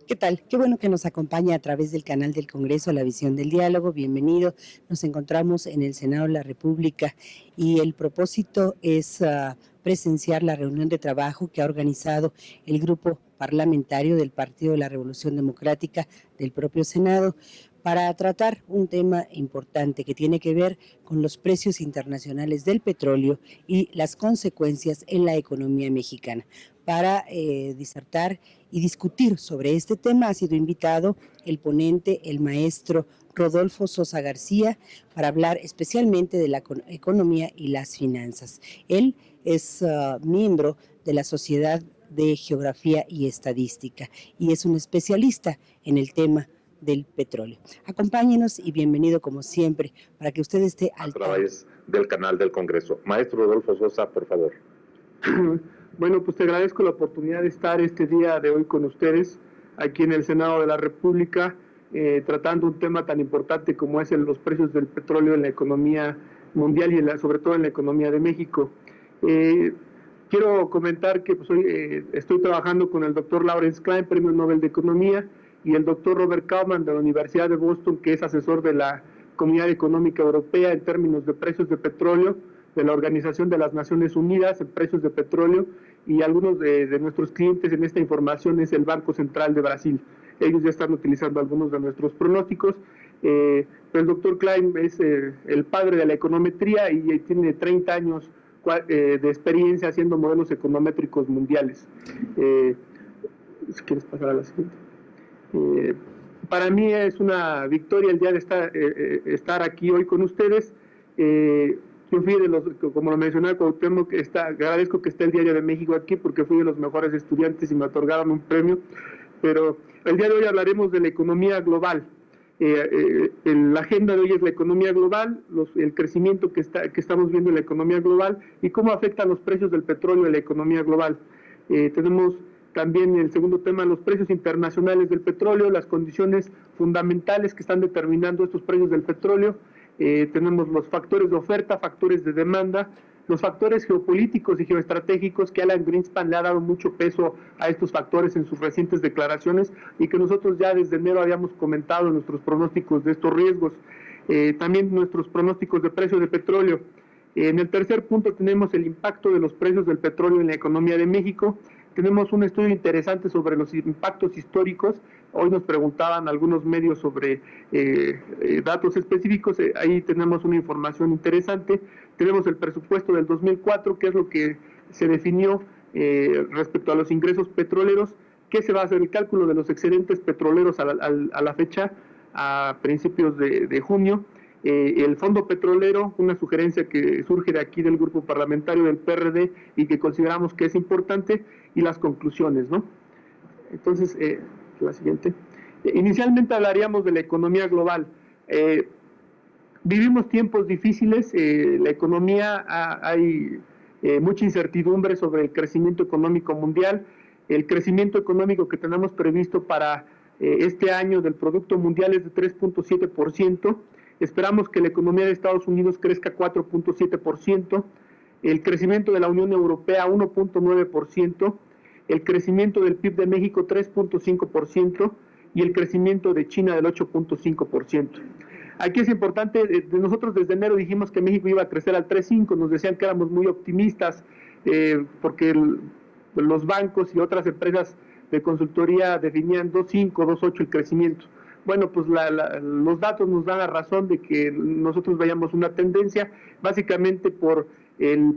¿Qué tal? Qué bueno que nos acompaña a través del canal del Congreso La Visión del Diálogo. Bienvenido. Nos encontramos en el Senado de la República y el propósito es presenciar la reunión de trabajo que ha organizado el grupo parlamentario del Partido de la Revolución Democrática del propio Senado para tratar un tema importante que tiene que ver con los precios internacionales del petróleo y las consecuencias en la economía mexicana. Para disertar y discutir sobre este tema ha sido invitado el ponente, el maestro Rodolfo Sosa García, para hablar especialmente de la economía y las finanzas. Él es miembro de la Sociedad de Geografía y Estadística y es un especialista en el tema del petróleo. Acompáñenos y bienvenido como siempre para que usted esté al tanto. A través del canal del Congreso. Maestro Rodolfo Sosa, por favor. Bueno, pues te agradezco la oportunidad de estar este día de hoy con ustedes aquí en el Senado de la República, tratando un tema tan importante como es los precios del petróleo en la economía mundial y sobre todo en la economía de México. Quiero comentar que pues, hoy estoy trabajando con el doctor Lawrence Klein, Premio Nobel de Economía, y el doctor Robert Kaufman de la Universidad de Boston, que es asesor de la Comunidad Económica Europea en términos de precios de petróleo, de la Organización de las Naciones Unidas en precios de petróleo, y algunos de nuestros clientes en esta información es el Banco Central de Brasil. Ellos ya están utilizando algunos de nuestros pronósticos. El doctor Klein es el padre de la econometría y tiene 30 años de experiencia haciendo modelos econométricos mundiales. Si quieres pasar a la siguiente. Para mí es una victoria el día de estar aquí hoy con ustedes. Yo fui de los, como lo mencionaba Cuauhtémoc, agradezco que esté el Diario de México aquí porque fui de los mejores estudiantes y me otorgaron un premio, pero el día de hoy hablaremos de la economía global. La agenda de hoy es la economía global, el crecimiento que estamos viendo en la economía global y cómo afectan los precios del petróleo en la economía global. Tenemos también el segundo tema, los precios internacionales del petróleo, las condiciones fundamentales que están determinando estos precios del petróleo. Tenemos los factores de oferta, factores de demanda, los factores geopolíticos y geoestratégicos que Alan Greenspan le ha dado mucho peso a estos factores en sus recientes declaraciones y que nosotros ya desde enero habíamos comentado en nuestros pronósticos de estos riesgos. También nuestros pronósticos de precio de petróleo. En el tercer punto tenemos el impacto de los precios del petróleo en la economía de México. Tenemos un estudio interesante sobre los impactos históricos. Hoy nos preguntaban algunos medios sobre datos específicos. Ahí tenemos una información interesante. Tenemos el presupuesto del 2004, que es lo que se definió respecto a los ingresos petroleros, que se va a hacer el cálculo de los excedentes petroleros a la fecha, a principios de junio. El fondo petrolero, una sugerencia que surge de aquí del grupo parlamentario del PRD y que consideramos que es importante, y las conclusiones, ¿no? Entonces, la siguiente. Inicialmente hablaríamos de la economía global. Vivimos tiempos difíciles, la economía, hay mucha incertidumbre sobre el crecimiento económico mundial. El crecimiento económico que tenemos previsto para este año del Producto Mundial es de 3.7%. Esperamos que la economía de Estados Unidos crezca 4.7%, el crecimiento de la Unión Europea 1.9%, el crecimiento del PIB de México 3.5% y el crecimiento de China del 8.5%. Aquí es importante, nosotros desde enero dijimos que México iba a crecer al 3.5%, nos decían que éramos muy optimistas porque los bancos y otras empresas de consultoría definían 2.5, 2.8 el crecimiento. Bueno, pues los datos nos dan la razón de que nosotros veamos una tendencia, básicamente por el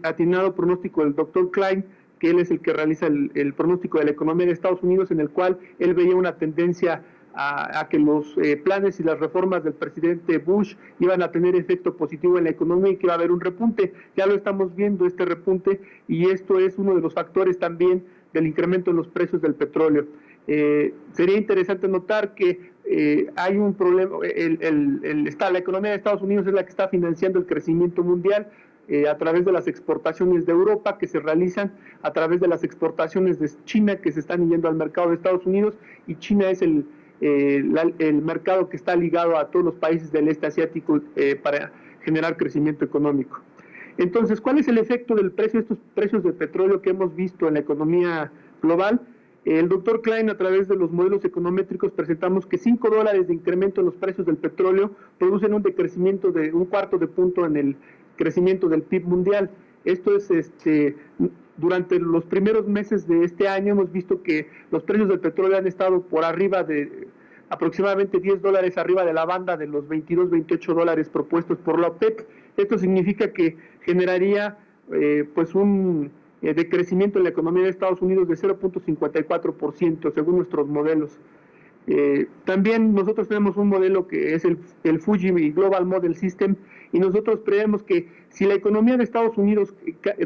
atinado pronóstico del doctor Klein, que él es el que realiza el pronóstico de la economía de Estados Unidos, en el cual él veía una tendencia a que los planes y las reformas del presidente Bush iban a tener efecto positivo en la economía y que iba a haber un repunte. Ya lo estamos viendo, este repunte, y esto es uno de los factores también del incremento en los precios del petróleo. Sería interesante notar que hay un problema, la economía de Estados Unidos es la que está financiando el crecimiento mundial a través de las exportaciones de Europa que se realizan, a través de las exportaciones de China que se están yendo al mercado de Estados Unidos, y China es el el mercado que está ligado a todos los países del este asiático para generar crecimiento económico. Entonces, ¿cuál es el efecto del precio de estos precios de petróleo que hemos visto en la economía global? El doctor Klein, a través de los modelos econométricos, presentamos que $5 de incremento en los precios del petróleo producen un decrecimiento de 1/4 de punto en el crecimiento del PIB mundial. Esto es, durante los primeros meses de este año hemos visto que los precios del petróleo han estado por arriba de aproximadamente $10 arriba de la banda de los 22, 28 dólares propuestos por la OPEP. Esto significa que generaría pues un decrecimiento en la economía de Estados Unidos de 0.54% según nuestros modelos. También nosotros tenemos un modelo que es el Fuji Global Model System, y nosotros prevemos que si la economía de Estados Unidos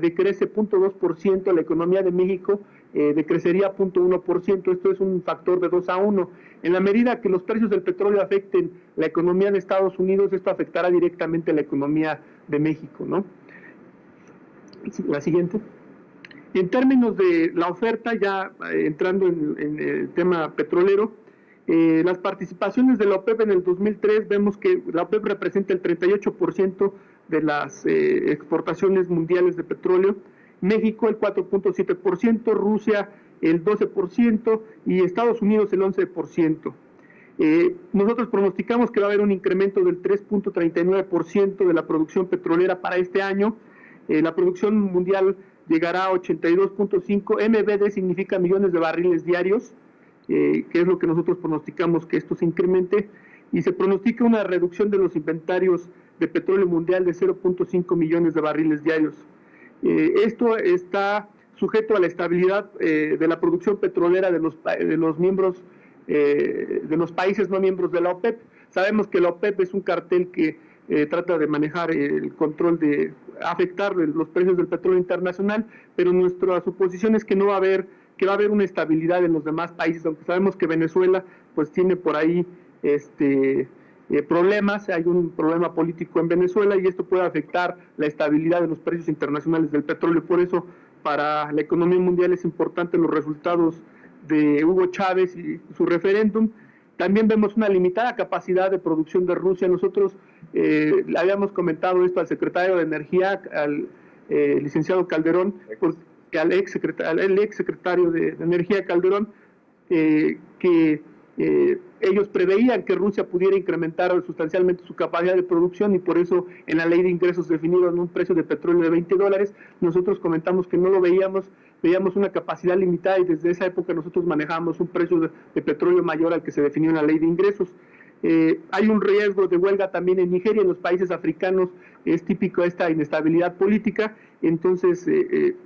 decrece 0.2%, la economía de México decrecería 0.1%. Esto es un factor de 2-1. En la medida que los precios del petróleo afecten la economía de Estados Unidos, esto afectará directamente a la economía de México, ¿no? La siguiente. En términos de la oferta, ya entrando en el tema petrolero, las participaciones de la OPEP en el 2003, vemos que la OPEP representa el 38% de las exportaciones mundiales de petróleo, México el 4.7%, Rusia el 12% y Estados Unidos el 11%. Nosotros pronosticamos que va a haber un incremento del 3.39% de la producción petrolera para este año. La producción mundial llegará a 82.5, MBD significa millones de barriles diarios, que es lo que nosotros pronosticamos que esto se incremente, y se pronostica una reducción de los inventarios de petróleo mundial de 0.5 millones de barriles diarios. Esto está sujeto a la estabilidad de la producción petrolera de los miembros, de los países no miembros de la OPEP. Sabemos que la OPEP es un cartel que trata de manejar el control de afectar los precios del petróleo internacional, pero nuestra suposición es que no va a haber una estabilidad en los demás países, aunque sabemos que Venezuela pues tiene por ahí problemas, hay un problema político en Venezuela y esto puede afectar la estabilidad de los precios internacionales del petróleo. Por eso para la economía mundial es importante los resultados de Hugo Chávez y su referéndum. También vemos una limitada capacidad de producción de Rusia. Nosotros le habíamos comentado esto al secretario de Energía, al licenciado Calderón, al ex secretario de Energía Calderón, que ellos preveían que Rusia pudiera incrementar sustancialmente su capacidad de producción y por eso en la ley de ingresos definieron un precio de petróleo de $20. Nosotros comentamos que no lo veíamos una capacidad limitada y desde esa época nosotros manejamos un precio de petróleo mayor al que se definió en la ley de ingresos. Hay un riesgo de huelga también en Nigeria, en los países africanos es típico esta inestabilidad política, entonces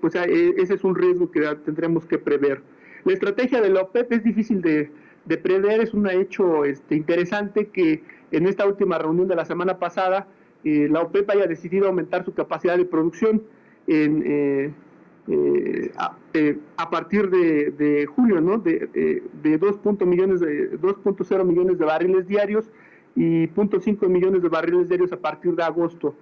pues ese es un riesgo que tendremos que prever. La estrategia de la OPEP es difícil de prever, es un hecho interesante que en esta última reunión de la semana pasada la OPEP haya decidido aumentar su capacidad de producción a partir de julio, ¿no? de 2.0 millones de barriles diarios y 0.5 millones de barriles diarios a partir de agosto.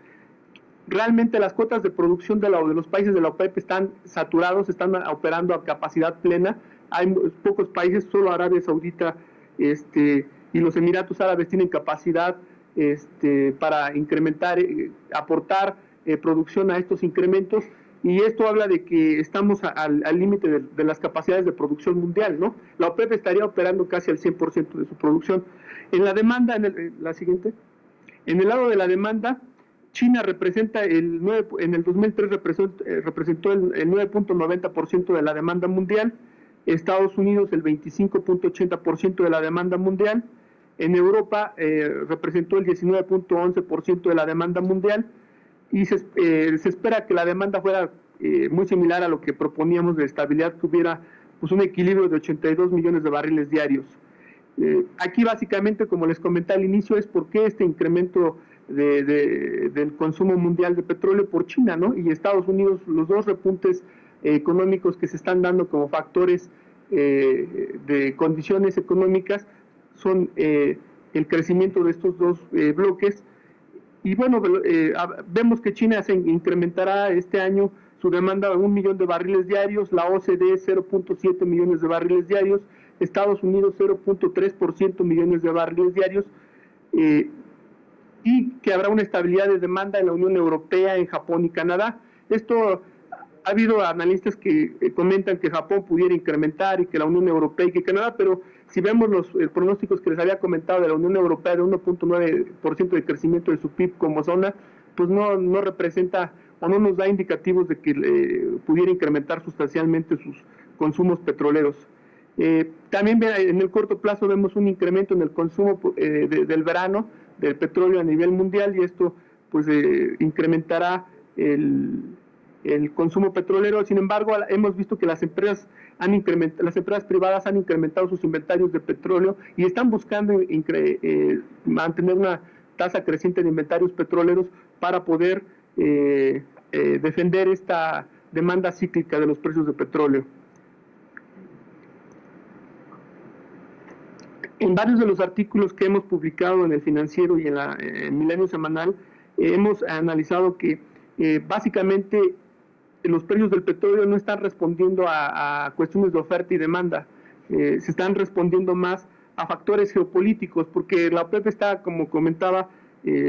Realmente las cuotas de producción de los países de la OPEP están saturados, están operando a capacidad plena. Hay pocos países, solo Arabia Saudita y los Emiratos Árabes tienen capacidad para incrementar, aportar producción a estos incrementos, y esto habla de que estamos al límite de las capacidades de producción mundial, ¿no? La OPEP estaría operando casi al 100% de su producción. En la demanda, la siguiente, en el lado de la demanda, China representa en el 2003 representó el 9.90% de la demanda mundial, Estados Unidos el 25.80% de la demanda mundial, en Europa representó el 19.11% de la demanda mundial, y se espera que la demanda fuera muy similar a lo que proponíamos de estabilidad, que hubiera pues, un equilibrio de 82 millones de barriles diarios. Aquí básicamente, como les comenté al inicio, es por qué este incremento del consumo mundial de petróleo por China, ¿no? Y Estados Unidos, los dos repuntes económicos que se están dando como factores de condiciones económicas son el crecimiento de estos dos bloques. Y bueno, vemos que China se incrementará este año su demanda a 1 millón de barriles diarios, la OCDE 0.7 millones de barriles diarios, Estados Unidos 0.3% millones de barriles diarios, y que habrá una estabilidad de demanda en la Unión Europea, en Japón y Canadá. Esto ha habido analistas que comentan que Japón pudiera incrementar y que la Unión Europea y que Canadá, pero si vemos los pronósticos que les había comentado de la Unión Europea de 1.9% de crecimiento de su PIB como zona, pues no representa o no nos da indicativos de que pudiera incrementar sustancialmente sus consumos petroleros. También en el corto plazo vemos un incremento en el consumo del verano del petróleo a nivel mundial, y esto pues incrementará el consumo petrolero. Sin embargo, hemos visto que las empresas privadas han incrementado sus inventarios de petróleo y están buscando mantener una tasa creciente de inventarios petroleros para poder defender esta demanda cíclica de los precios de petróleo. En varios de los artículos que hemos publicado en El Financiero y en Milenio Semanal, hemos analizado que básicamente los precios del petróleo no están respondiendo a cuestiones de oferta y demanda, se están respondiendo más a factores geopolíticos, porque la OPEP está, como comentaba,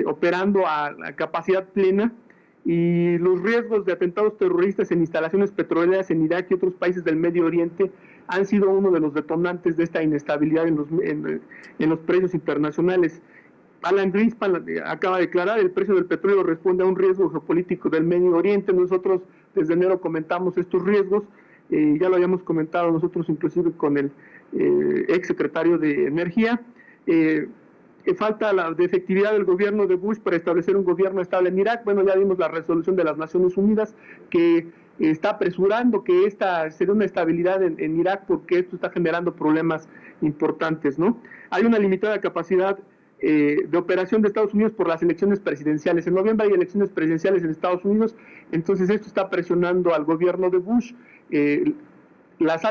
operando a capacidad plena, y los riesgos de atentados terroristas en instalaciones petroleras en Irak y otros países del Medio Oriente han sido uno de los detonantes de esta inestabilidad en los precios internacionales. Alan Greenspan acaba de declarar: el precio del petróleo responde a un riesgo geopolítico del Medio Oriente. Nosotros desde enero comentamos estos riesgos, ya lo habíamos comentado nosotros inclusive con el ex secretario de Energía. Falta la de efectividad del gobierno de Bush para establecer un gobierno estable en Irak. Bueno, ya vimos la resolución de las Naciones Unidas que está apresurando que esta sería una estabilidad en Irak, porque esto está generando problemas importantes, ¿no? Hay una limitada capacidad de operación de Estados Unidos por las elecciones presidenciales. En noviembre hay elecciones presidenciales en Estados Unidos, entonces esto está presionando al gobierno de Bush. Los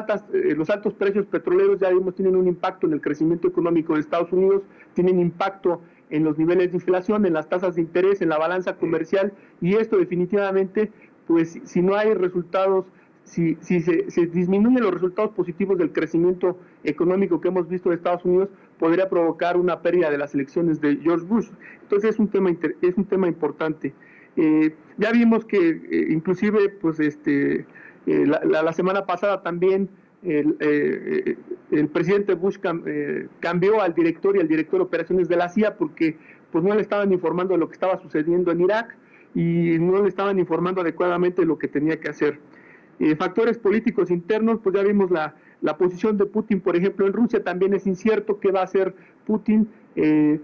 altos precios petroleros, ya vimos, tienen un impacto en el crecimiento económico de Estados Unidos, tienen impacto en los niveles de inflación, en las tasas de interés, en la balanza comercial, y esto definitivamente, pues si no hay resultados, si se disminuyen los resultados positivos del crecimiento económico que hemos visto de Estados Unidos, podría provocar una pérdida de las elecciones de George Bush. Entonces es un tema importante. Ya vimos que inclusive pues la semana pasada también el presidente Bush cambió al director y al director de operaciones de la CIA, porque pues no le estaban informando de lo que estaba sucediendo en Irak y no le estaban informando adecuadamente de lo que tenía que hacer. Factores políticos internos, pues ya vimos la posición de Putin, por ejemplo, en Rusia. También es incierto qué va a hacer Putin en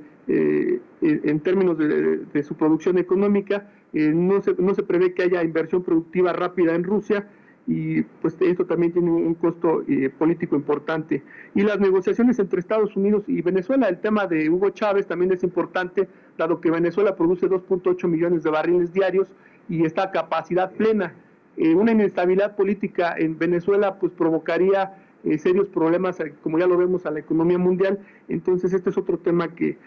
términos de su producción económica. No se prevé que haya inversión productiva rápida en Rusia, y pues esto también tiene un costo político importante. Y las negociaciones entre Estados Unidos y Venezuela, el tema de Hugo Chávez también es importante, dado que Venezuela produce 2.8 millones de barriles diarios y está a capacidad plena. Una inestabilidad política en Venezuela pues provocaría serios problemas, como ya lo vemos, a la economía mundial. Entonces este es otro tema que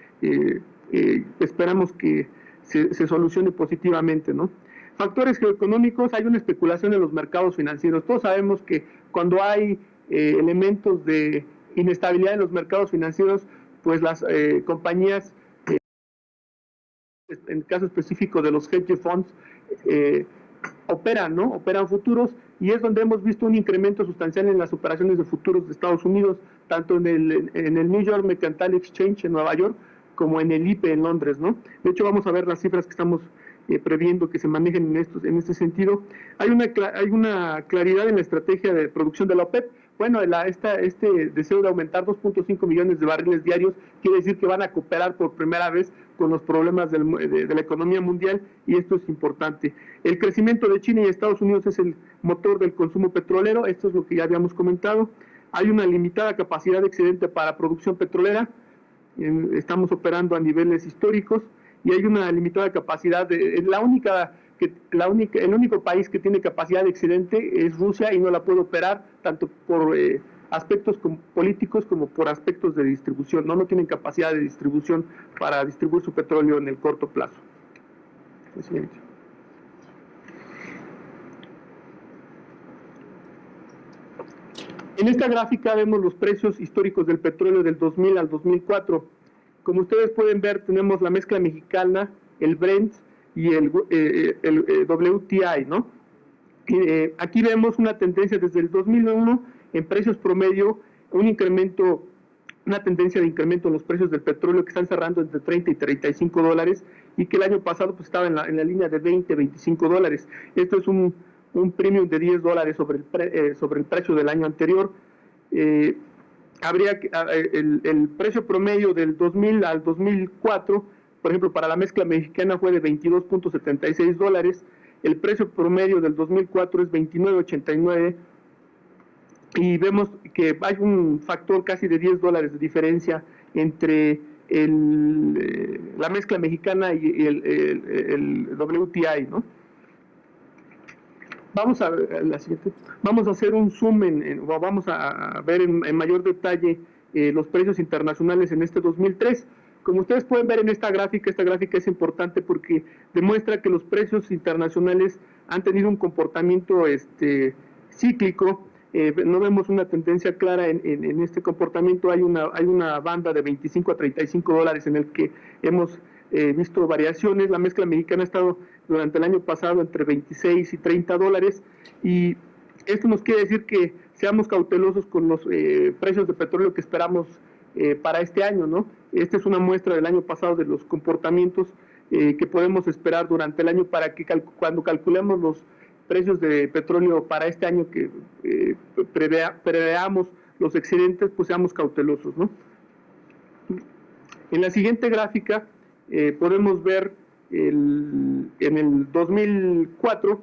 esperamos que se solucione positivamente, ¿no? Factores geoeconómicos: hay una especulación en los mercados financieros. Todos sabemos que cuando hay elementos de inestabilidad en los mercados financieros, pues las compañías, en el caso específico de los hedge funds, operan futuros, y es donde hemos visto un incremento sustancial en las operaciones de futuros de Estados Unidos, tanto en el New York Mercantile Exchange en Nueva York como en el IPE en Londres, ¿no? De hecho, vamos a ver las cifras que estamos previendo que se manejen en este sentido. Hay una claridad en la estrategia de producción de la OPEP. Bueno, este deseo de aumentar 2.5 millones de barriles diarios quiere decir que van a cooperar por primera vez con los problemas de la economía mundial, y esto es importante. El crecimiento de China y Estados Unidos es el motor del consumo petrolero, esto es lo que ya habíamos comentado. Hay una limitada capacidad de excedente para producción petrolera, estamos operando a niveles históricos, y hay una limitada capacidad. El único país que tiene capacidad de excedente es Rusia, y no la puede operar, tanto por aspectos políticos como por aspectos de distribución. No tienen capacidad de distribución para distribuir su petróleo en el corto plazo. Siguiente. En esta gráfica vemos los precios históricos del petróleo del 2000 al 2004. Como ustedes pueden ver, tenemos la mezcla mexicana, el Brent y el WTI, ¿no? Aquí vemos una tendencia desde el 2001 en precios promedio, una tendencia de incremento en los precios del petróleo que están cerrando entre 30 y 35 dólares y que el año pasado pues, estaba en la línea de 20, 25 dólares. Esto es un premium de 10 dólares sobre el precio del año anterior. El precio promedio del 2000 al 2004, por ejemplo, para la mezcla mexicana fue de 22.76 dólares, el precio promedio del 2004 es 29.89 y vemos que hay un factor casi de 10 dólares de diferencia entre la mezcla mexicana y el WTI, ¿no? Vamos a hacer un zoom, vamos a ver en mayor detalle los precios internacionales en este 2003. Como ustedes pueden ver en esta gráfica es importante porque demuestra que los precios internacionales han tenido un comportamiento cíclico. No vemos una tendencia clara en este comportamiento. Hay una banda de 25 a 35 dólares en el que hemos visto variaciones. La mezcla mexicana ha estado durante el año pasado entre 26 y 30 dólares y esto nos quiere decir que seamos cautelosos con los precios de petróleo que esperamos para este año, ¿no? Esta es una muestra del año pasado de los comportamientos que podemos esperar durante el año para que cuando calculemos los precios de petróleo para este año que preveamos los excedentes, pues seamos cautelosos, ¿no? En la siguiente gráfica podemos ver en el 2004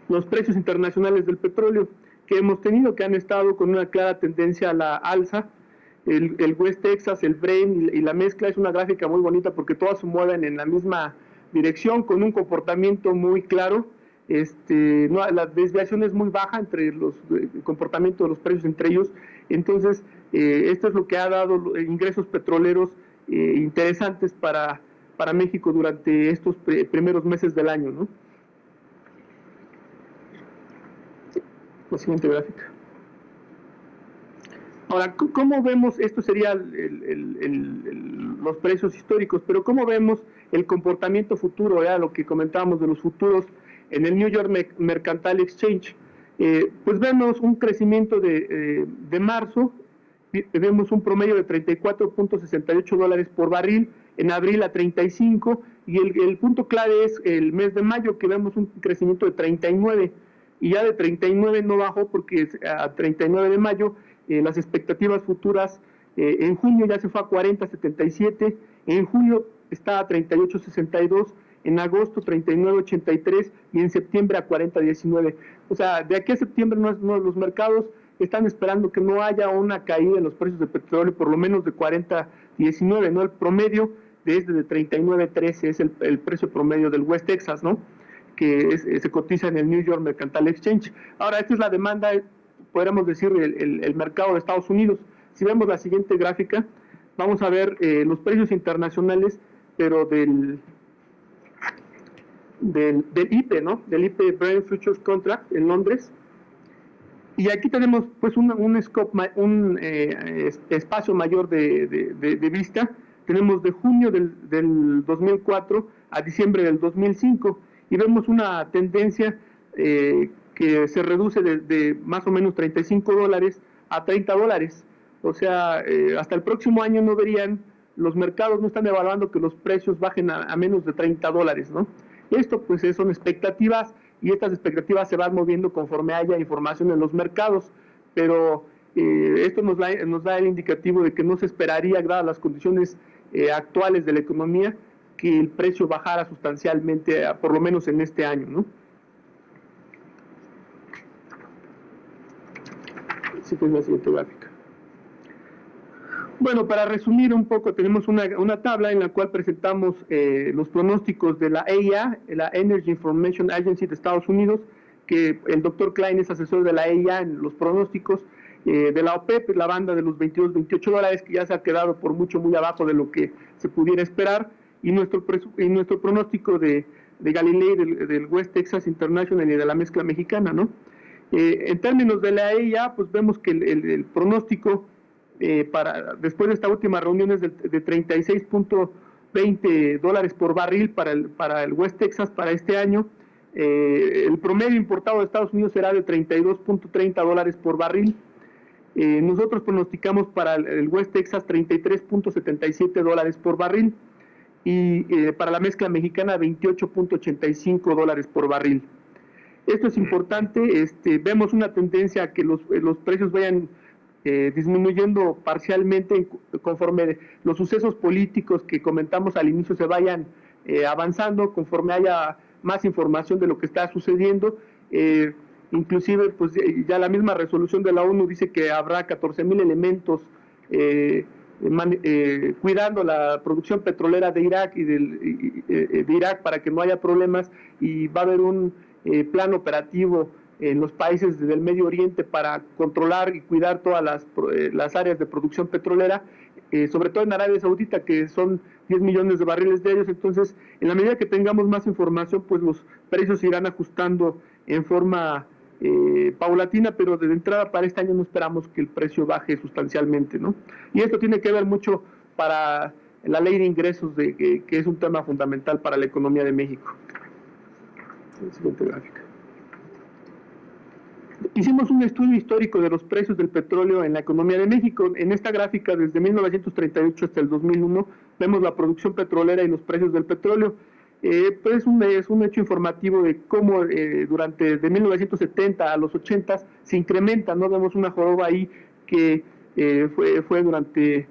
los precios internacionales del petróleo que hemos tenido, que han estado con una clara tendencia a la alza. El West Texas, el Brent y la mezcla es una gráfica muy bonita porque todas se mueven en la misma dirección con un comportamiento muy claro. La desviación es muy baja entre el comportamiento de los precios entre ellos. Entonces, esto es lo que ha dado ingresos petroleros interesantes para México durante estos primeros meses del año, ¿no? La siguiente gráfica. Ahora, ¿cómo vemos? Esto sería los precios históricos, pero ¿cómo vemos el comportamiento futuro? Lo que comentábamos de los futuros en el New York Mercantile Exchange. Pues vemos un crecimiento de marzo, vemos un promedio de 34.68 dólares por barril, en abril a 35, y el punto clave es el mes de mayo, que vemos un crecimiento de 39, y ya de 39 no bajó porque a 39 de mayo las expectativas futuras en junio ya se fue a 40.77, en julio está a 38.62, en agosto 39.83 y en septiembre a 40.19. O sea, de aquí a septiembre los mercados están esperando que no haya una caída en los precios de petróleo, por lo menos de 40.19, ¿no? El promedio desde de 39.13 es el precio promedio del West Texas, ¿no? Que se cotiza en el New York Mercantile Exchange. Ahora, esta es la demanda, podríamos decir, el mercado de Estados Unidos. Si vemos la siguiente gráfica, vamos a ver los precios internacionales, pero del IP, ¿no? Del IP Brent Futures Contract en Londres. Y aquí tenemos pues un espacio mayor de vista. Tenemos de junio del 2004 a diciembre del 2005 y vemos una tendencia que se reduce de más o menos 35 dólares a 30 dólares. O sea, hasta el próximo año no verían, los mercados no están evaluando que los precios bajen a menos de 30 dólares, ¿no? Esto pues son expectativas y estas expectativas se van moviendo conforme haya información en los mercados, pero esto nos da el indicativo de que no se esperaría, dadas las condiciones actuales de la economía, que el precio bajara sustancialmente, por lo menos en este año, ¿no? Así que es la siguiente gráfica. Bueno, para resumir un poco, tenemos una tabla en la cual presentamos los pronósticos de la EIA, la Energy Information Agency de Estados Unidos, que el doctor Klein es asesor de la EIA en los pronósticos, de la OPEP, la banda de los 22, 28 dólares, que ya se ha quedado por mucho muy abajo de lo que se pudiera esperar, y nuestro pronóstico de Galilei, del West Texas International y de la mezcla mexicana, ¿no? En términos de la EIA, pues vemos que el pronóstico después de esta última reunión es de 36.20 dólares por barril para el West Texas para este año. El promedio importado de Estados Unidos será de 32.30 dólares por barril. Nosotros pronosticamos para el West Texas 33.77 dólares por barril y para la mezcla mexicana 28.85 dólares por barril. Esto es importante, vemos una tendencia a que los precios vayan disminuyendo parcialmente conforme los sucesos políticos que comentamos al inicio se vayan avanzando, conforme haya más información de lo que está sucediendo. Inclusive, pues ya la misma resolución de la ONU dice que habrá 14,000 elementos cuidando la producción petrolera de Irak y de Irak para que no haya problemas, y va a haber un plan operativo en los países del Medio Oriente para controlar y cuidar todas las áreas de producción petrolera, sobre todo en Arabia Saudita, que son 10 millones de barriles de ellos. Entonces, en la medida que tengamos más información, pues los precios se irán ajustando en forma paulatina, pero de entrada para este año no esperamos que el precio baje sustancialmente, ¿no? Y esto tiene que ver mucho para la ley de ingresos, que es un tema fundamental para la economía de México. Siguiente gráfica. Hicimos un estudio histórico de los precios del petróleo en la economía de México. En esta gráfica, desde 1938 hasta el 2001, vemos la producción petrolera y los precios del petróleo. Pues es un hecho informativo de cómo de 1970 a los 80 se incrementa, ¿no? Vemos una joroba ahí que fue durante,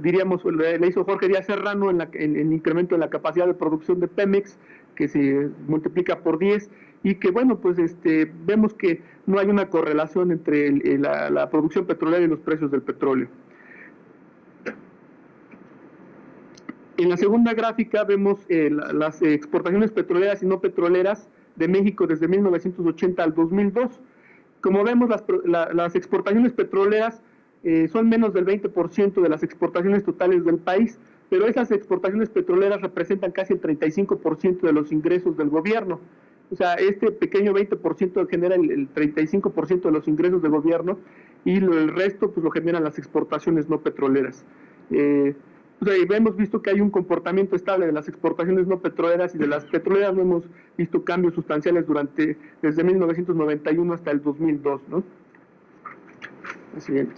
diríamos, le hizo Jorge Díaz Serrano en el incremento en la capacidad de producción de Pemex, que se multiplica por 10, y que, bueno, pues vemos que no hay una correlación entre la producción petrolera y los precios del petróleo. En la segunda gráfica vemos las exportaciones petroleras y no petroleras de México desde 1980 al 2002. Como vemos, las exportaciones petroleras son menos del 20% de las exportaciones totales del país, pero esas exportaciones petroleras representan casi el 35% de los ingresos del gobierno. O sea, este pequeño 20% genera el 35% de los ingresos del gobierno, y el resto pues lo generan las exportaciones no petroleras. Hemos visto que hay un comportamiento estable de las exportaciones no petroleras, y de las petroleras no hemos visto cambios sustanciales desde 1991 hasta el 2002, ¿no? La siguiente.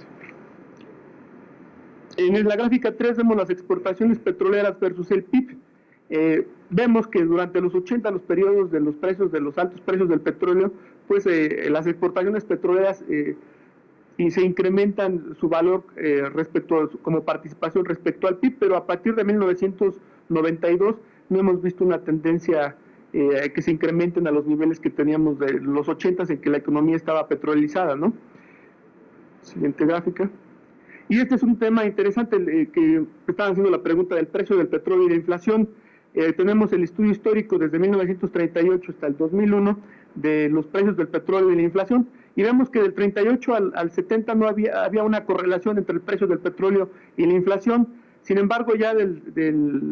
En la gráfica 3 vemos las exportaciones petroleras versus el PIB. Vemos que durante los 80, los periodos de los altos precios del petróleo, pues las exportaciones petroleras y se incrementan su valor como participación respecto al PIB, pero a partir de 1992 no hemos visto una tendencia que se incrementen a los niveles que teníamos de los 80, en que la economía estaba petrolizada, ¿no? Siguiente gráfica. Y este es un tema interesante, que estaban haciendo la pregunta del precio del petróleo y la inflación. Tenemos el estudio histórico desde 1938 hasta el 2001 de los precios del petróleo y la inflación, y vemos que del 38 al 70 no había una correlación entre el precio del petróleo y la inflación. Sin embargo, ya del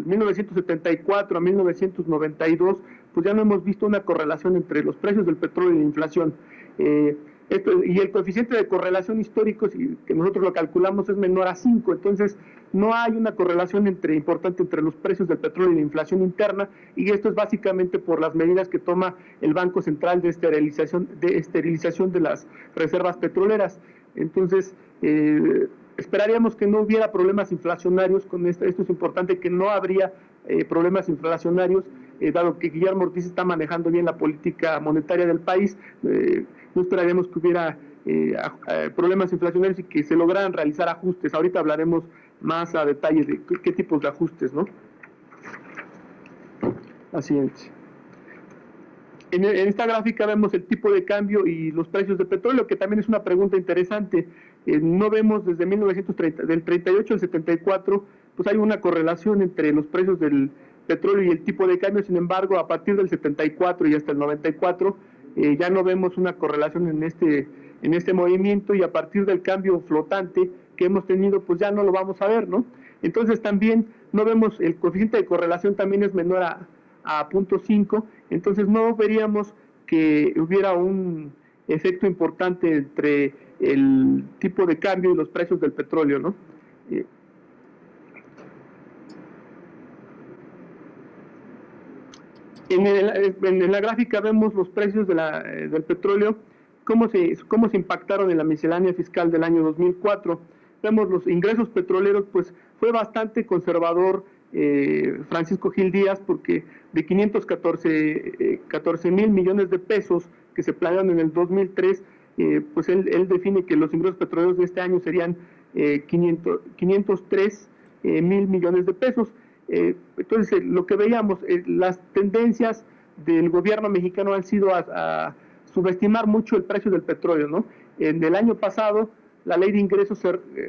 1974 a 1992, pues ya no hemos visto una correlación entre los precios del petróleo y la inflación. Y el coeficiente de correlación histórico, que nosotros lo calculamos, es menor a 5, entonces no hay una correlación importante entre los precios del petróleo y la inflación interna, y esto es básicamente por las medidas que toma el Banco Central de esterilización de las reservas petroleras. Entonces, esperaríamos que no hubiera problemas inflacionarios con esto. Esto es importante, que no habría problemas inflacionarios, dado que Guillermo Ortiz está manejando bien la política monetaria del país. No esperaríamos que hubiera problemas inflacionarios y que se lograran realizar ajustes. Ahorita hablaremos más a detalle de qué tipos de ajustes, ¿no? La siguiente. En esta gráfica vemos el tipo de cambio y los precios de petróleo, que también es una pregunta interesante. No vemos desde 1930, del 38 al 74, pues hay una correlación entre los precios del petróleo y el tipo de cambio. Sin embargo, a partir del 74 y hasta el 94, ya no vemos una correlación en este movimiento, y a partir del cambio flotante que hemos tenido, pues ya no lo vamos a ver, ¿no? Entonces también no vemos, el coeficiente de correlación también es menor a 0.5, entonces no veríamos que hubiera un efecto importante entre el tipo de cambio y los precios del petróleo, ¿no? En la gráfica vemos los precios del petróleo, cómo se impactaron en la miscelánea fiscal del año 2004. Vemos los ingresos petroleros, pues fue bastante conservador Francisco Gil Díaz, porque de 514 mil millones de pesos que se planearon en el 2003, pues él define que los ingresos petroleros de este año serían 503 mil millones de pesos. Entonces, lo que veíamos, las tendencias del gobierno mexicano han sido a subestimar mucho el precio del petróleo, ¿no? En el año pasado, la ley de ingresos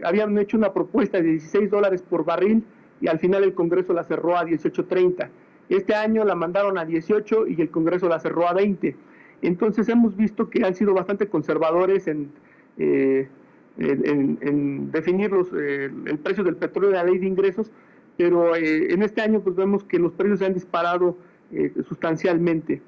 habían hecho una propuesta de $16 por barril y al final el Congreso la cerró a 18.30. Este año la mandaron a 18 y el Congreso la cerró a 20. Entonces hemos visto que han sido bastante conservadores en definir el precio del petróleo de la ley de ingresos, pero en este año pues vemos que los precios se han disparado sustancialmente.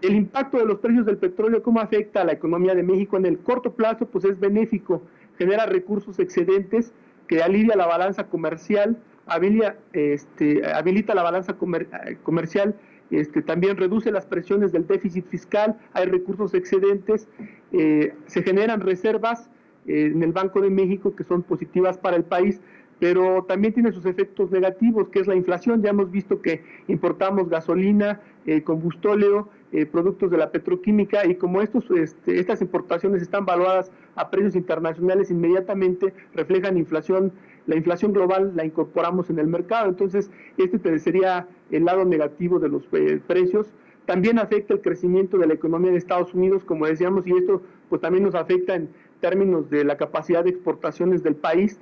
El impacto de los precios del petróleo, ¿cómo afecta a la economía de México? En el corto plazo pues es benéfico, genera recursos excedentes que alivia la balanza comercial, habilita la balanza comercial, también reduce las presiones del déficit fiscal, hay recursos excedentes, se generan reservas en el Banco de México que son positivas para el país, pero también tiene sus efectos negativos, que es la inflación. Ya hemos visto que importamos gasolina, combustóleo, productos de la petroquímica, y como estas importaciones están valuadas a precios internacionales, inmediatamente reflejan inflación. La inflación global la incorporamos en el mercado, entonces sería el lado negativo de los precios. También afecta el crecimiento de la economía de Estados Unidos, como decíamos, y esto pues también nos afecta en términos de la capacidad de exportaciones del país.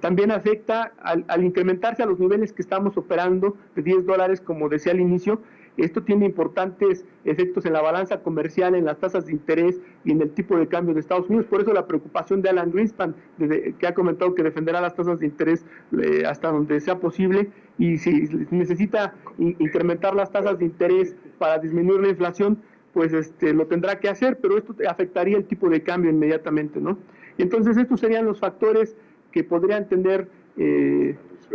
También afecta al incrementarse a los niveles que estamos operando de $10, como decía al inicio. Esto tiene importantes efectos en la balanza comercial, en las tasas de interés y en el tipo de cambio de Estados Unidos. Por eso la preocupación de Alan Greenspan, que ha comentado que defenderá las tasas de interés hasta donde sea posible, y si necesita incrementar las tasas de interés para disminuir la inflación, pues lo tendrá que hacer, pero esto afectaría el tipo de cambio inmediatamente, ¿no? Entonces estos serían los factores que podrían tener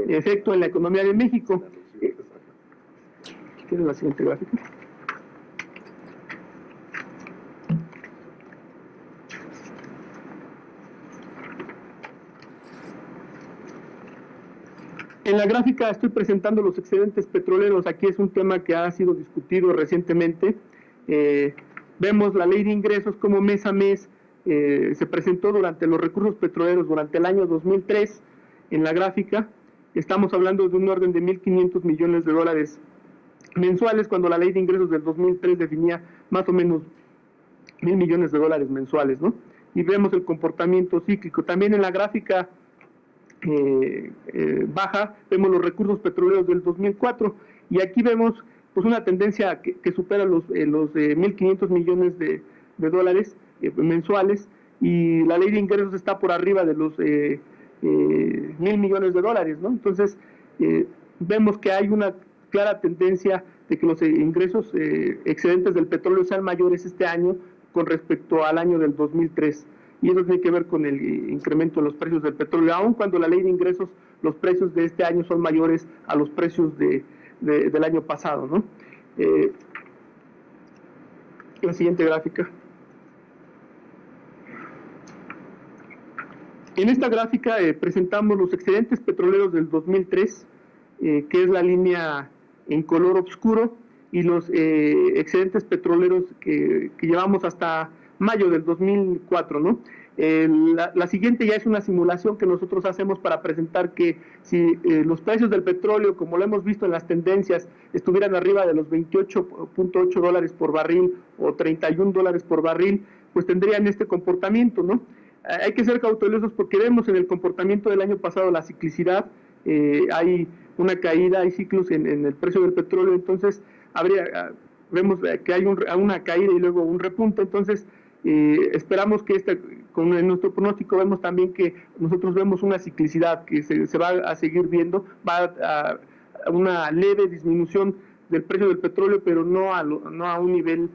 efecto en la economía de México. ¿Quieres la siguiente gráfica? En la gráfica estoy presentando los excedentes petroleros. Aquí es un tema que ha sido discutido recientemente. Vemos la ley de ingresos como mes a mes se presentó durante los recursos petroleros durante el año 2003. En la gráfica estamos hablando de un orden de $1.500 millones mensuales, cuando la ley de ingresos del 2003 definía más o menos $1.000 millones mensuales, ¿no? Y vemos el comportamiento cíclico. También en la gráfica baja vemos los recursos petroleros del 2004, y aquí vemos pues una tendencia que supera los 1.500 millones de dólares mensuales, y la ley de ingresos está por arriba de los 1.000 millones de dólares, ¿no? Entonces vemos que hay una clara tendencia de que los ingresos excedentes del petróleo sean mayores este año con respecto al año del 2003, y eso tiene que ver con el incremento en los precios del petróleo, aun cuando la ley de ingresos, los precios de este año son mayores a los precios del año pasado, ¿no? La siguiente gráfica. En esta gráfica presentamos los excedentes petroleros del 2003, que es la línea en color oscuro, y los excedentes petroleros que llevamos hasta mayo del 2004, ¿no? La siguiente ya es una simulación que nosotros hacemos para presentar que si los precios del petróleo, como lo hemos visto en las tendencias, estuvieran arriba de los $28.8 por barril o $31 por barril, pues tendrían este comportamiento, ¿no? Hay que ser cautelosos porque vemos en el comportamiento del año pasado la ciclicidad, hay una caída, hay ciclos en el precio del petróleo, entonces vemos que hay una caída y luego un repunte. Entonces esperamos que con nuestro pronóstico vemos también que nosotros vemos una ciclicidad que se va a seguir viendo, va a una leve disminución del precio del petróleo, pero no a un nivel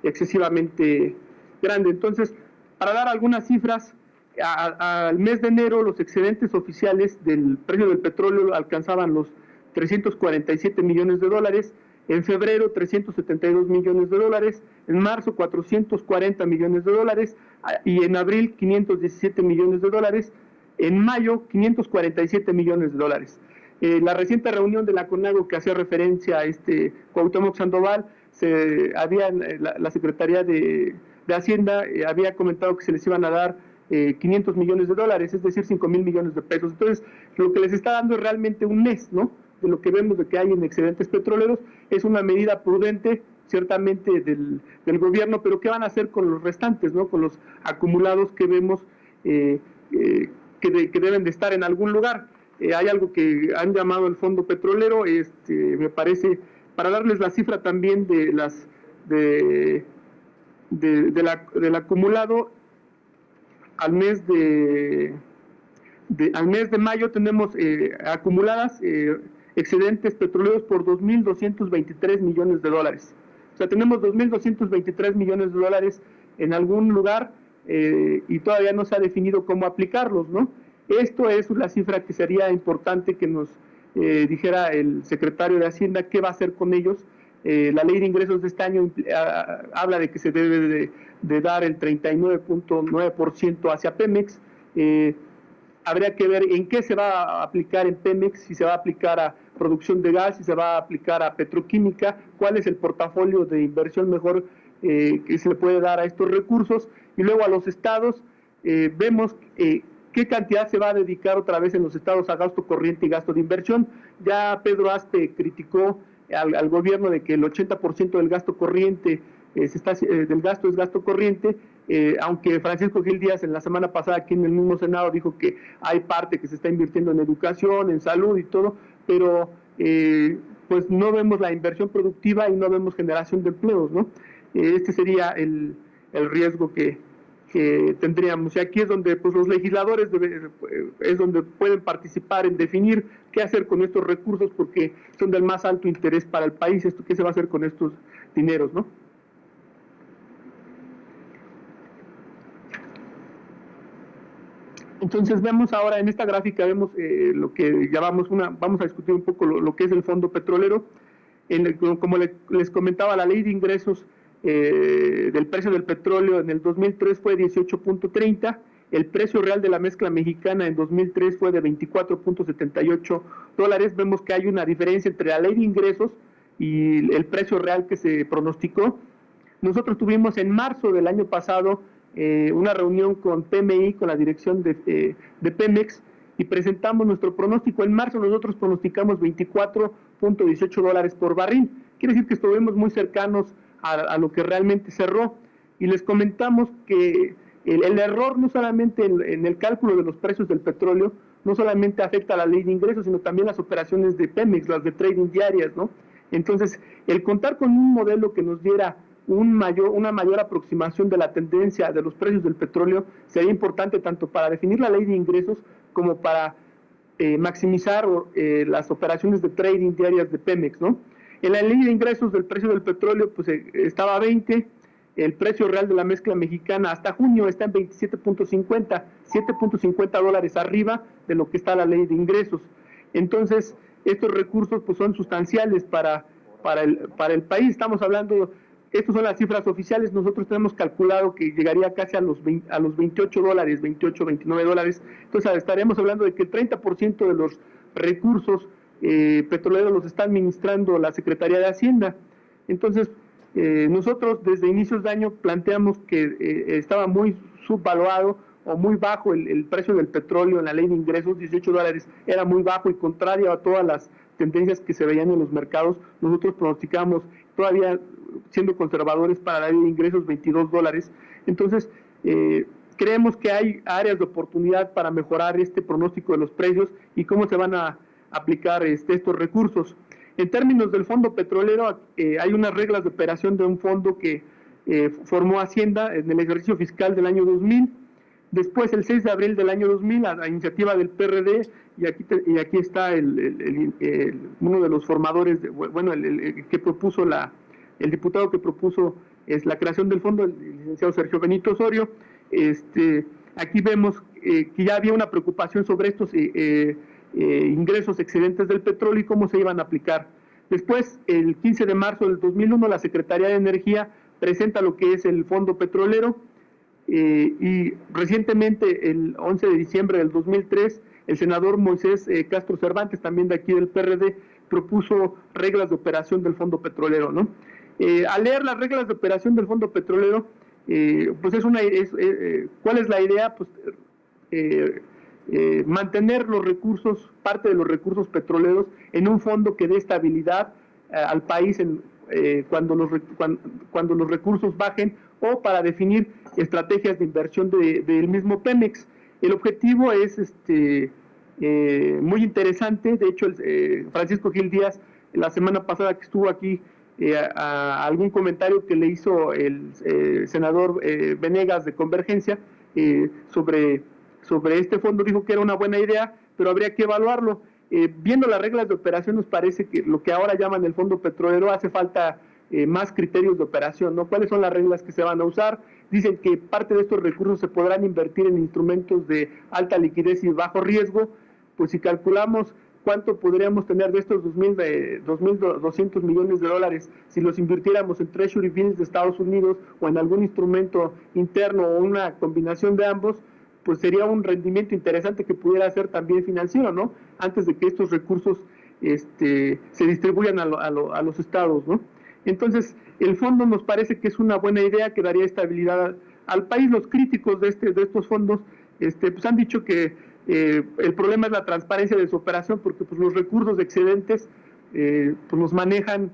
excesivamente grande. Entonces, para dar algunas cifras, al mes de enero los excedentes oficiales del precio del petróleo alcanzaban los 347 millones de dólares, en febrero 372 millones de dólares, en marzo 440 millones de dólares y en abril 517 millones de dólares, en mayo 547 millones de dólares. La reciente reunión de la CONAGO que hacía referencia a Cuauhtémoc Sandoval, la Secretaría de Hacienda había comentado que se les iban a dar 500 millones de dólares, es decir, 5,000 millones de pesos. Entonces, lo que les está dando es realmente un mes, ¿no?, de lo que vemos de que hay en excedentes petroleros. Es una medida prudente, ciertamente, del gobierno, pero ¿qué van a hacer con los restantes, ¿no?, con los acumulados que vemos que deben de estar en algún lugar? Hay algo que han llamado el fondo petrolero, me parece, para darles la cifra también del acumulado. Al mes de mayo tenemos acumuladas excedentes petroleros por 2.223 millones de dólares. O sea, tenemos 2.223 millones de dólares en algún lugar y todavía no se ha definido cómo aplicarlos, ¿no? Esto es una cifra que sería importante que nos dijera el secretario de Hacienda qué va a hacer con ellos. La ley de ingresos de este año habla de que se debe de dar el 39.9% hacia Pemex. Habría que ver en qué se va a aplicar en Pemex, si se va a aplicar a producción de gas, si se va a aplicar a petroquímica, cuál es el portafolio de inversión mejor que se le puede dar a estos recursos. Y luego a los estados, vemos qué cantidad se va a dedicar otra vez en los estados a gasto corriente y gasto de inversión. Ya Pedro Aspe criticó al gobierno de que el 80% del gasto corriente del gasto es gasto corriente, aunque Francisco Gil Díaz en la semana pasada aquí en el mismo Senado dijo que hay parte que se está invirtiendo en educación, en salud y todo, pero pues no vemos la inversión productiva y no vemos generación de empleos, ¿no? Este sería el riesgo que tendríamos, y aquí es donde pues los legisladores es donde pueden participar en definir qué hacer con estos recursos, porque son del más alto interés para el país. ¿Qué se va a hacer con estos dineros, no? Entonces vemos ahora en esta gráfica, vemos lo que llamamos vamos a discutir un poco lo que es el fondo petrolero. Como les comentaba, la ley de ingresos del precio del petróleo en el 2003 fue 18.30, el precio real de la mezcla mexicana en 2003 fue de 24.78 dólares. Vemos que hay una diferencia entre la ley de ingresos y el precio real que se pronosticó. Nosotros tuvimos en marzo del año pasado una reunión con PMI, con la dirección de Pemex, y presentamos nuestro pronóstico. En marzo nosotros pronosticamos 24.18 dólares por barril. Quiere decir que estuvimos muy cercanos a lo que realmente cerró, y les comentamos que el error no solamente en el cálculo de los precios del petróleo, no solamente afecta a la ley de ingresos, sino también las operaciones de Pemex, las de trading diarias, ¿no? Entonces, el contar con un modelo que nos diera una mayor aproximación de la tendencia de los precios del petróleo sería importante tanto para definir la ley de ingresos como para maximizar las operaciones de trading diarias de Pemex, ¿no? En la ley de ingresos del precio del petróleo pues estaba a 20, el precio real de la mezcla mexicana hasta junio está en 27.50, 7.50 dólares arriba de lo que está la ley de ingresos. Entonces, estos recursos pues son sustanciales para el país. Estamos hablando, estas son las cifras oficiales, nosotros tenemos calculado que llegaría casi a los 28 dólares, 28, 29 dólares. Entonces, estaremos hablando de que el 30% de los recursos petroleros los está administrando la Secretaría de Hacienda. Entonces, nosotros desde inicios de año planteamos que estaba muy subvaluado o muy bajo el precio del petróleo en la ley de ingresos. 18 dólares era muy bajo y contrario a todas las tendencias que se veían en los mercados. Nosotros pronosticamos, todavía siendo conservadores, para la ley de ingresos 22 dólares. Entonces, creemos que hay áreas de oportunidad para mejorar este pronóstico de los precios y cómo se van a aplicar estos recursos. En términos del fondo petrolero, hay unas reglas de operación de un fondo que formó Hacienda en el ejercicio fiscal del año 2000. Después, el 6 de abril del año 2000, a iniciativa del PRD, y aquí está uno de los formadores, que propuso el diputado que propuso la creación del fondo, el licenciado Sergio Benito Osorio. Aquí vemos que ya había una preocupación sobre estos ingresos excedentes del petróleo y cómo se iban a aplicar. Después, el 15 de marzo del 2001, la Secretaría de Energía presenta lo que es el Fondo Petrolero, y recientemente, el 11 de diciembre del 2003, el senador Moisés Castro Cervantes, también de aquí del PRD, propuso reglas de operación del Fondo Petrolero, ¿no? Al leer las reglas de operación del Fondo Petrolero, pues ¿cuál es la idea? Pues mantener los recursos, parte de los recursos petroleros, en un fondo que dé estabilidad al país cuando los recursos bajen, o para definir estrategias de inversión del mismo Pemex. El objetivo es muy interesante. De hecho, Francisco Gil Díaz, la semana pasada que estuvo aquí, a algún comentario que le hizo el senador Venegas de Convergencia sobre este fondo, dijo que era una buena idea, pero habría que evaluarlo. Viendo las reglas de operación, nos parece que lo que ahora llaman el Fondo Petrolero hace falta más criterios de operación, ¿no? ¿Cuáles son las reglas que se van a usar? Dicen que parte de estos recursos se podrán invertir en instrumentos de alta liquidez y bajo riesgo. Pues si calculamos cuánto podríamos tener de estos 2.200 millones de dólares si los invirtiéramos en Treasury Bills de Estados Unidos o en algún instrumento interno o una combinación de ambos, pues sería un rendimiento interesante que pudiera ser también financiero, ¿no? Antes de que estos recursos se distribuyan a los estados, ¿no? Entonces, el fondo nos parece que es una buena idea, que daría estabilidad al país. Los críticos de estos fondos pues han dicho que el problema es la transparencia de su operación, porque pues los recursos excedentes pues los manejan,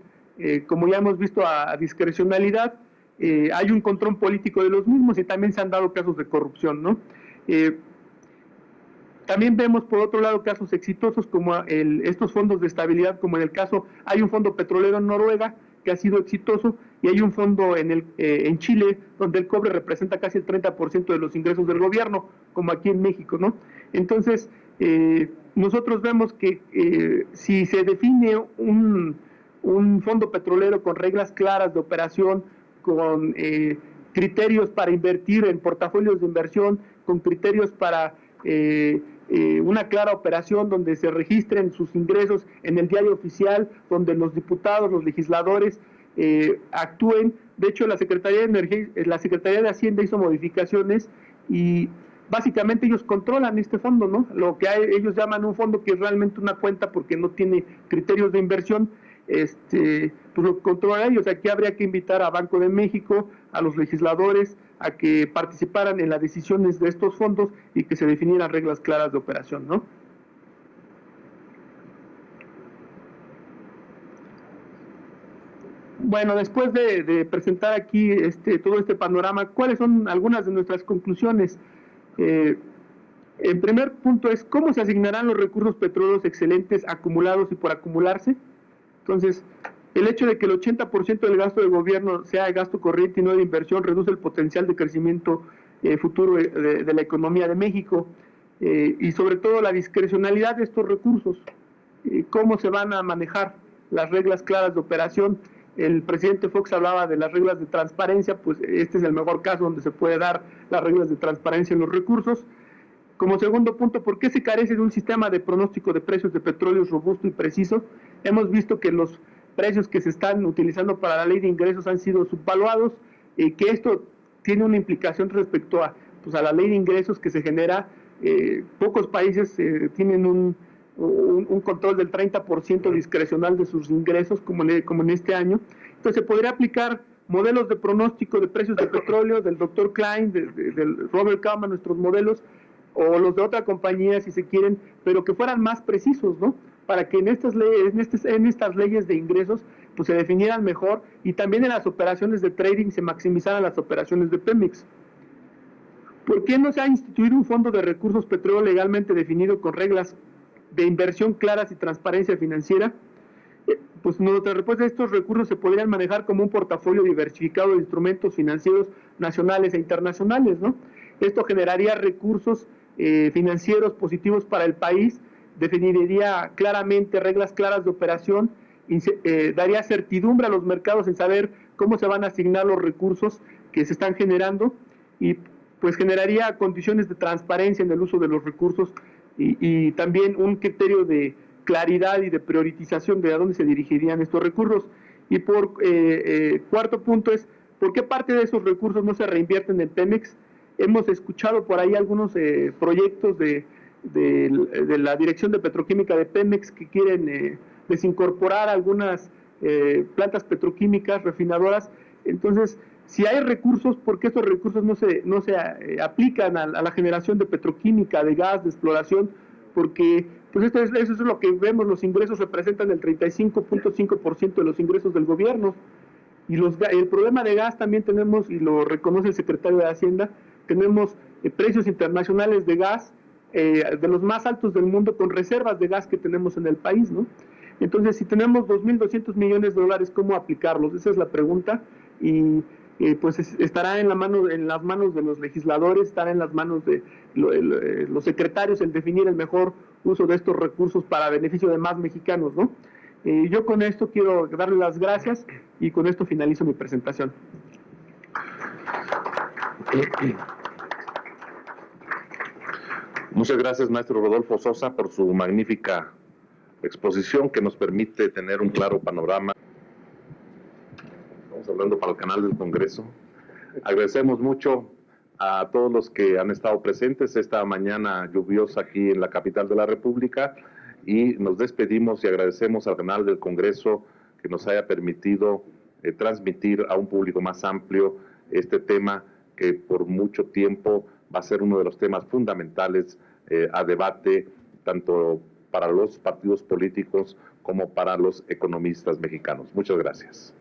como ya hemos visto, a discrecionalidad. Hay un control político de los mismos y también se han dado casos de corrupción, ¿no? También vemos, por otro lado, casos exitosos como estos fondos de estabilidad, como en el caso, hay un fondo petrolero en Noruega que ha sido exitoso, y hay un fondo en Chile donde el cobre representa casi el 30% de los ingresos del gobierno, como aquí en México, ¿no? Entonces, nosotros vemos que si se define un fondo petrolero con reglas claras de operación, con criterios para invertir en portafolios de inversión, con criterios para una clara operación donde se registren sus ingresos en el diario oficial, donde los diputados, los legisladores actúen. De hecho, la Secretaría de Energía, la Secretaría de Hacienda hizo modificaciones y básicamente ellos controlan este fondo, ¿no? Lo que ellos llaman un fondo que es realmente una cuenta porque no tiene criterios de inversión, pues lo controlan ellos. Aquí habría que invitar a Banco de México, a los legisladores, a que participaran en las decisiones de estos fondos y que se definieran reglas claras de operación, ¿no? Bueno, después de presentar aquí todo este panorama, ¿cuáles son algunas de nuestras conclusiones? El primer punto es cómo se asignarán los recursos petroleros excedentes acumulados y por acumularse. Entonces, el hecho de que el 80% del gasto del gobierno sea de gasto corriente y no de inversión reduce el potencial de crecimiento futuro de la economía de México, y sobre todo la discrecionalidad de estos recursos, cómo se van a manejar las reglas claras de operación. El presidente Fox hablaba de las reglas de transparencia, pues este es el mejor caso donde se puede dar las reglas de transparencia en los recursos. Como segundo punto, ¿por qué se carece de un sistema de pronóstico de precios de petróleo robusto y preciso? Hemos visto que los precios que se están utilizando para la ley de ingresos han sido subvaluados, y que esto tiene una implicación respecto a la ley de ingresos que se genera. Pocos países tienen un control del 30% discrecional de sus ingresos, como en este año. Entonces, se podría aplicar modelos de pronóstico de precios de petróleo del Dr. Klein, del Robert Kalman, nuestros modelos, o los de otra compañía, si se quieren, pero que fueran más precisos, ¿no? Para que en estas leyes de ingresos pues se definieran mejor, y también en las operaciones de trading se maximizaran las operaciones de Pemex. ¿Por qué no se ha instituido un fondo de recursos petróleo legalmente definido con reglas de inversión claras y transparencia financiera? Pues nuestra respuesta a estos recursos se podrían manejar como un portafolio diversificado de instrumentos financieros nacionales e internacionales, ¿no? Esto generaría recursos financieros positivos para el país, definiría claramente reglas claras de operación, daría certidumbre a los mercados en saber cómo se van a asignar los recursos que se están generando y pues generaría condiciones de transparencia en el uso de los recursos y también un criterio de claridad y de priorización de a dónde se dirigirían estos recursos. Y por cuarto punto es, ¿por qué parte de esos recursos no se reinvierten en Pemex? Hemos escuchado por ahí algunos proyectos de la Dirección de Petroquímica de Pemex que quieren desincorporar algunas plantas petroquímicas, refinadoras. Entonces, si hay recursos, ¿por qué esos recursos no se aplican a la generación de petroquímica, de gas, de exploración? Porque pues eso es lo que vemos, los ingresos representan el 35.5% de los ingresos del gobierno. Y el problema de gas también tenemos, y lo reconoce el secretario de Hacienda, tenemos precios internacionales de gas de los más altos del mundo, con reservas de gas que tenemos en el país, ¿no? Entonces, si tenemos 2.200 millones de dólares, ¿cómo aplicarlos? Esa es la pregunta, y pues estará en las manos de los legisladores, estará en las manos de los secretarios el definir el mejor uso de estos recursos para beneficio de más mexicanos, ¿no? Yo con esto quiero darle las gracias y con esto finalizo mi presentación. Muchas gracias, maestro Rodolfo Sosa, por su magnífica exposición que nos permite tener un claro panorama. Estamos hablando para el canal del Congreso. Agradecemos mucho a todos los que han estado presentes esta mañana lluviosa aquí en la capital de la República y nos despedimos y agradecemos al canal del Congreso que nos haya permitido transmitir a un público más amplio este tema que por mucho tiempo va a ser uno de los temas fundamentales a debate tanto para los partidos políticos como para los economistas mexicanos. Muchas gracias.